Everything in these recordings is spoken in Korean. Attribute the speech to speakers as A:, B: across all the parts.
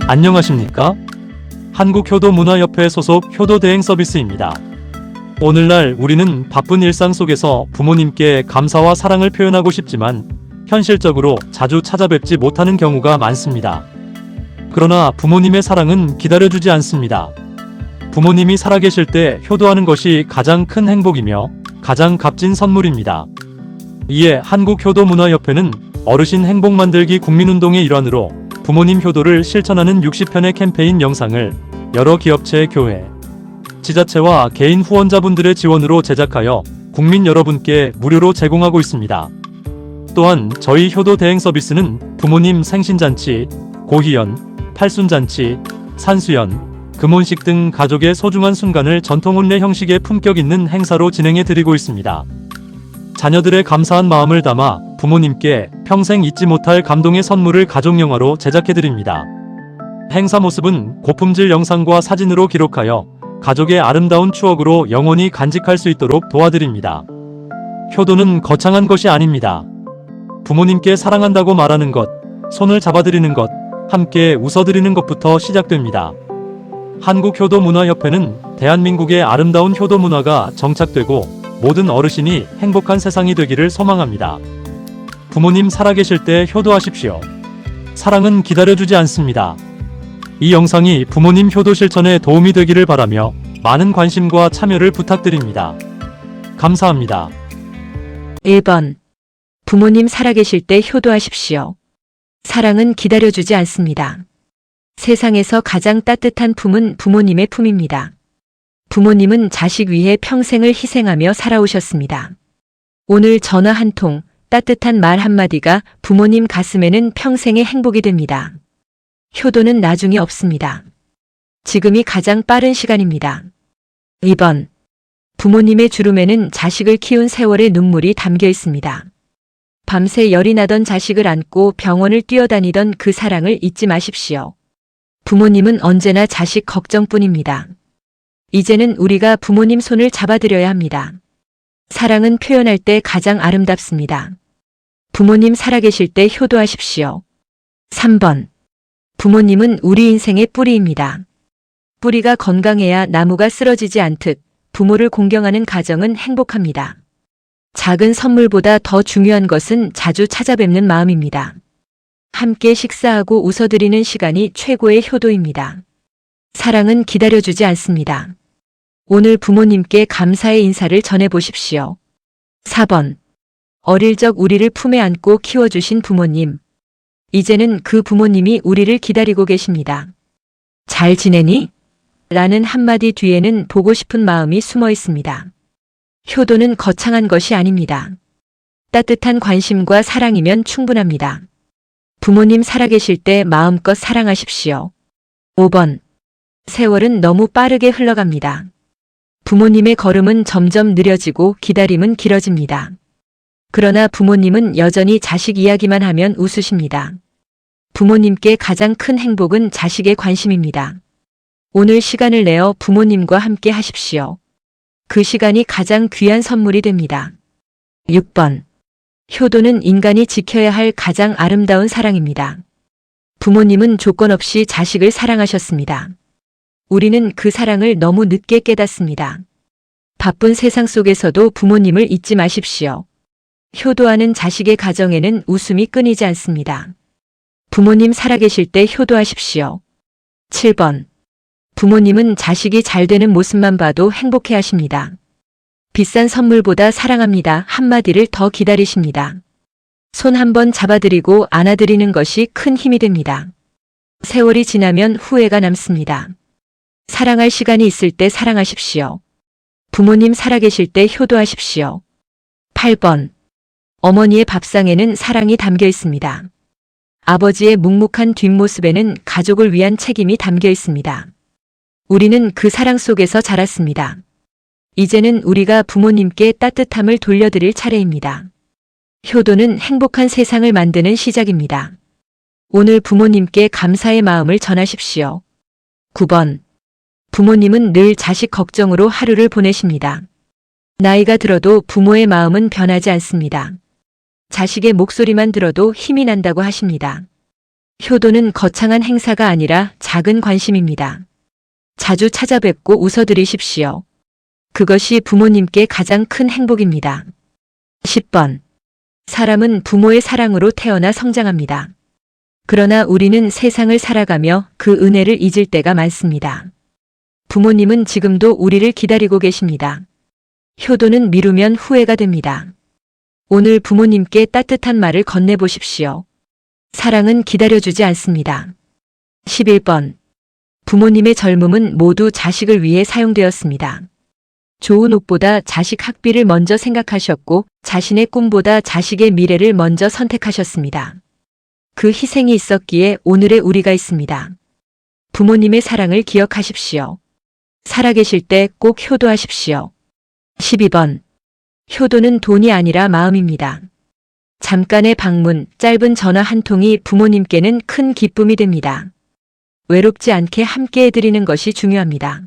A: 안녕하십니까? 한국효도문화협회 소속 효도대행 서비스입니다. 오늘날 우리는 바쁜 일상 속에서 부모님께 감사와 사랑을 표현하고 싶지만 현실적으로 자주 찾아뵙지 못하는 경우가 많습니다. 그러나 부모님의 사랑은 기다려주지 않습니다. 부모님이 살아계실 때 효도하는 것이 가장 큰 행복이며 가장 값진 선물입니다. 이에 한국효도문화협회는 어르신 행복 만들기 국민운동의 일환으로 부모님 효도를 실천하는 60편의 캠페인 영상을 여러 기업체, 교회, 지자체와 개인 후원자분들의 지원으로 제작하여 국민 여러분께 무료로 제공하고 있습니다. 또한 저희 효도 대행 서비스는 부모님 생신잔치, 고희연, 팔순잔치, 산수연, 금혼식 등 가족의 소중한 순간을 전통혼례 형식의 품격 있는 행사로 진행해 드리고 있습니다. 자녀들의 감사한 마음을 담아 부모님께 평생 잊지 못할 감동의 선물을 가족영화로 제작해 드립니다. 행사 모습은 고품질 영상과 사진으로 기록하여 가족의 아름다운 추억으로 영원히 간직할 수 있도록 도와드립니다. 효도는 거창한 것이 아닙니다. 부모님께 사랑한다고 말하는 것, 손을 잡아드리는 것, 함께 웃어드리는 것부터 시작됩니다. 한국효도문화협회는 대한민국의 아름다운 효도 문화가 정착되고 모든 어르신이 행복한 세상이 되기를 소망합니다. 부모님 살아계실 때 효도하십시오. 사랑은 기다려주지 않습니다. 이 영상이 부모님 효도 실천에 도움이 되기를 바라며 많은 관심과 참여를 부탁드립니다. 감사합니다.
B: 1번. 부모님 살아계실 때 효도하십시오. 사랑은 기다려주지 않습니다. 세상에서 가장 따뜻한 품은 부모님의 품입니다. 부모님은 자식 위해 평생을 희생하며 살아오셨습니다. 오늘 전화 한 통, 따뜻한 말 한마디가 부모님 가슴에는 평생의 행복이 됩니다. 효도는 나중이 없습니다. 지금이 가장 빠른 시간입니다. 2번. 부모님의 주름에는 자식을 키운 세월의 눈물이 담겨 있습니다. 밤새 열이 나던 자식을 안고 병원을 뛰어다니던 그 사랑을 잊지 마십시오. 부모님은 언제나 자식 걱정뿐입니다. 이제는 우리가 부모님 손을 잡아드려야 합니다. 사랑은 표현할 때 가장 아름답습니다. 부모님 살아계실 때 효도하십시오. 3번. 부모님은 우리 인생의 뿌리입니다. 뿌리가 건강해야 나무가 쓰러지지 않듯 부모를 공경하는 가정은 행복합니다. 작은 선물보다 더 중요한 것은 자주 찾아뵙는 마음입니다. 함께 식사하고 웃어드리는 시간이 최고의 효도입니다. 사랑은 기다려주지 않습니다. 오늘 부모님께 감사의 인사를 전해보십시오. 4번. 어릴 적 우리를 품에 안고 키워주신 부모님. 이제는 그 부모님이 우리를 기다리고 계십니다. 잘 지내니? 라는 한마디 뒤에는 보고 싶은 마음이 숨어 있습니다. 효도는 거창한 것이 아닙니다. 따뜻한 관심과 사랑이면 충분합니다. 부모님 살아계실 때 마음껏 사랑하십시오. 5번. 세월은 너무 빠르게 흘러갑니다. 부모님의 걸음은 점점 느려지고 기다림은 길어집니다. 그러나 부모님은 여전히 자식 이야기만 하면 웃으십니다. 부모님께 가장 큰 행복은 자식의 관심입니다. 오늘 시간을 내어 부모님과 함께 하십시오. 그 시간이 가장 귀한 선물이 됩니다. 6번. 효도는 인간이 지켜야 할 가장 아름다운 사랑입니다. 부모님은 조건 없이 자식을 사랑하셨습니다. 우리는 그 사랑을 너무 늦게 깨닫습니다. 바쁜 세상 속에서도 부모님을 잊지 마십시오. 효도하는 자식의 가정에는 웃음이 끊이지 않습니다. 부모님 살아계실 때 효도하십시오. 7번. 부모님은 자식이 잘 되는 모습만 봐도 행복해 하십니다. 비싼 선물보다 사랑합니다 한마디를 더 기다리십니다. 손 한번 잡아드리고 안아드리는 것이 큰 힘이 됩니다. 세월이 지나면 후회가 남습니다. 사랑할 시간이 있을 때 사랑하십시오. 부모님 살아계실 때 효도하십시오. 8번. 어머니의 밥상에는 사랑이 담겨 있습니다. 아버지의 묵묵한 뒷모습에는 가족을 위한 책임이 담겨 있습니다. 우리는 그 사랑 속에서 자랐습니다. 이제는 우리가 부모님께 따뜻함을 돌려드릴 차례입니다. 효도는 행복한 세상을 만드는 시작입니다. 오늘 부모님께 감사의 마음을 전하십시오. 9번. 부모님은 늘 자식 걱정으로 하루를 보내십니다. 나이가 들어도 부모의 마음은 변하지 않습니다. 자식의 목소리만 들어도 힘이 난다고 하십니다. 효도는 거창한 행사가 아니라 작은 관심입니다. 자주 찾아뵙고 웃어드리십시오. 그것이 부모님께 가장 큰 행복입니다. 10번. 사람은 부모의 사랑으로 태어나 성장합니다. 그러나 우리는 세상을 살아가며 그 은혜를 잊을 때가 많습니다. 부모님은 지금도 우리를 기다리고 계십니다. 효도는 미루면 후회가 됩니다. 오늘 부모님께 따뜻한 말을 건네보십시오. 사랑은 기다려주지 않습니다. 11번. 부모님의 젊음은 모두 자식을 위해 사용되었습니다. 좋은 옷보다 자식 학비를 먼저 생각하셨고 자신의 꿈보다 자식의 미래를 먼저 선택하셨습니다. 그 희생이 있었기에 오늘의 우리가 있습니다. 부모님의 사랑을 기억하십시오. 살아계실 때 꼭 효도하십시오. 12번. 효도는 돈이 아니라 마음입니다. 잠깐의 방문, 짧은 전화 한 통이 부모님께는 큰 기쁨이 됩니다. 외롭지 않게 함께 해드리는 것이 중요합니다.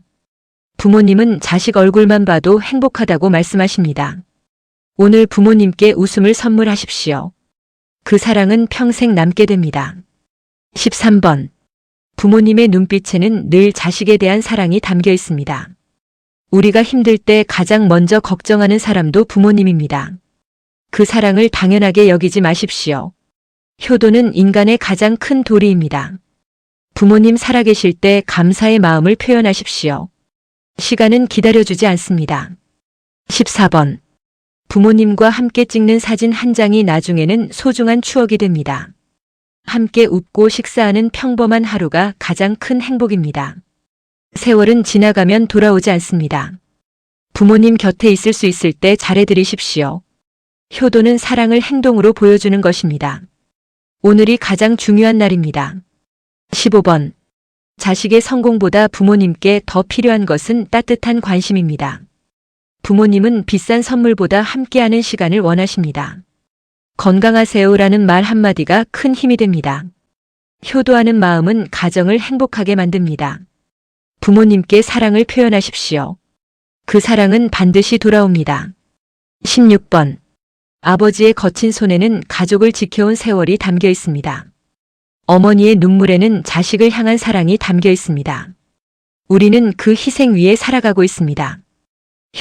B: 부모님은 자식 얼굴만 봐도 행복하다고 말씀하십니다. 오늘 부모님께 웃음을 선물하십시오. 그 사랑은 평생 남게 됩니다. 13번. 부모님의 눈빛에는 늘 자식에 대한 사랑이 담겨 있습니다. 우리가 힘들 때 가장 먼저 걱정하는 사람도 부모님입니다. 그 사랑을 당연하게 여기지 마십시오. 효도는 인간의 가장 큰 도리입니다. 부모님 살아계실 때 감사의 마음을 표현하십시오. 시간은 기다려주지 않습니다. 14번. 부모님과 함께 찍는 사진 한 장이 나중에는 소중한 추억이 됩니다. 함께 웃고 식사하는 평범한 하루가 가장 큰 행복입니다. 세월은 지나가면 돌아오지 않습니다. 부모님 곁에 있을 수 있을 때 잘해드리십시오. 효도는 사랑을 행동으로 보여주는 것입니다. 오늘이 가장 중요한 날입니다. 15번. 자식의 성공보다 부모님께 더 필요한 것은 따뜻한 관심입니다. 부모님은 비싼 선물보다 함께하는 시간을 원하십니다. 건강하세요라는 말 한마디가 큰 힘이 됩니다. 효도하는 마음은 가정을 행복하게 만듭니다. 부모님께 사랑을 표현하십시오. 그 사랑은 반드시 돌아옵니다. 16번. 아버지의 거친 손에는 가족을 지켜온 세월이 담겨 있습니다. 어머니의 눈물에는 자식을 향한 사랑이 담겨 있습니다. 우리는 그 희생 위에 살아가고 있습니다.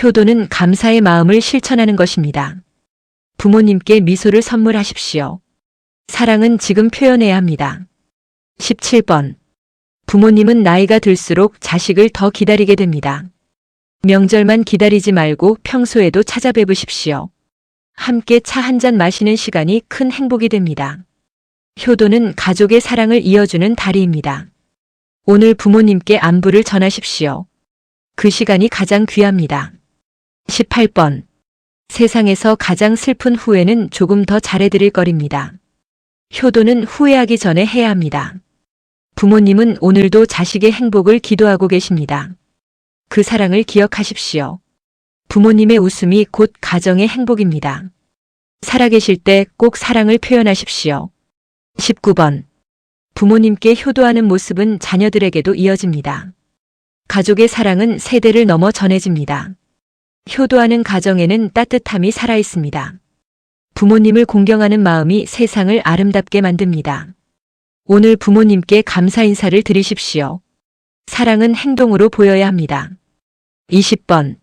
B: 효도는 감사의 마음을 실천하는 것입니다. 부모님께 미소를 선물하십시오. 사랑은 지금 표현해야 합니다. 17번. 부모님은 나이가 들수록 자식을 더 기다리게 됩니다. 명절만 기다리지 말고 평소에도 찾아뵈십시오. 함께 차 한 잔 마시는 시간이 큰 행복이 됩니다. 효도는 가족의 사랑을 이어주는 다리입니다. 오늘 부모님께 안부를 전하십시오. 그 시간이 가장 귀합니다. 18번. 세상에서 가장 슬픈 후회는 조금 더 잘해드릴 거리입니다. 효도는 후회하기 전에 해야 합니다. 부모님은 오늘도 자식의 행복을 기도하고 계십니다. 그 사랑을 기억하십시오. 부모님의 웃음이 곧 가정의 행복입니다. 살아계실 때 꼭 사랑을 표현하십시오. 19번. 부모님께 효도하는 모습은 자녀들에게도 이어집니다. 가족의 사랑은 세대를 넘어 전해집니다. 효도하는 가정에는 따뜻함이 살아있습니다. 부모님을 공경하는 마음이 세상을 아름답게 만듭니다. 오늘 부모님께 감사 인사를 드리십시오. 사랑은 행동으로 보여야 합니다. 20번.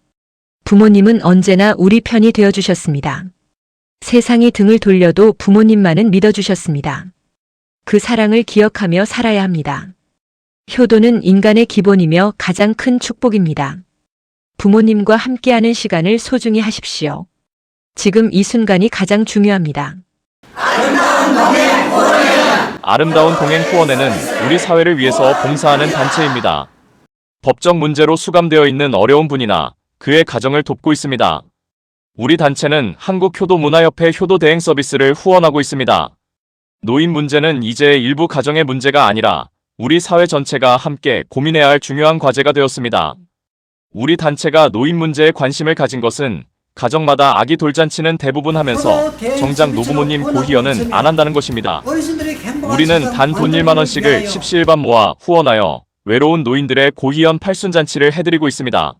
B: 부모님은 언제나 우리 편이 되어주셨습니다. 세상이 등을 돌려도 부모님만은 믿어주셨습니다. 그 사랑을 기억하며 살아야 합니다. 효도는 인간의 기본이며 가장 큰 축복입니다. 부모님과 함께하는 시간을 소중히 하십시오. 지금 이 순간이 가장 중요합니다.
C: 아름다운 동행 후원회는 우리 사회를 위해서 봉사하는 단체입니다. 법적 문제로 수감되어 있는 어려운 분이나 그의 가정을 돕고 있습니다. 우리 단체는 한국효도문화협회 효도 대행 서비스를 후원하고 있습니다. 노인 문제는 이제 일부 가정의 문제가 아니라 우리 사회 전체가 함께 고민해야 할 중요한 과제가 되었습니다. 우리 단체가 노인 문제에 관심을 가진 것은 가정마다 아기 돌잔치는 대부분 하면서 정작 노부모님 고희연은 안 한다는 것입니다. 우리는 단 돈 1만 원씩을 십시일반 모아 후원하여 외로운 노인들의 고희연 팔순잔치를 해드리고 있습니다.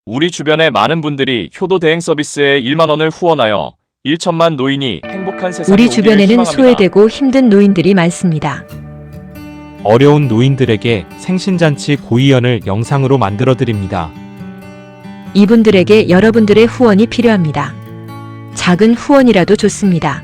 C: 우리 주변의 많은 분들이 효도 대행 서비스에 1만 원을 후원하여 1천만 노인이 행복한 세상에
B: 우리
C: 오기를
B: 주변에는
C: 희망합니다.
B: 소외되고 힘든 노인들이 많습니다.
D: 어려운 노인들에게 생신잔치 고이연을 영상으로 만들어 드립니다.
B: 이분들에게 여러분들의 후원이 필요합니다. 작은 후원이라도 좋습니다.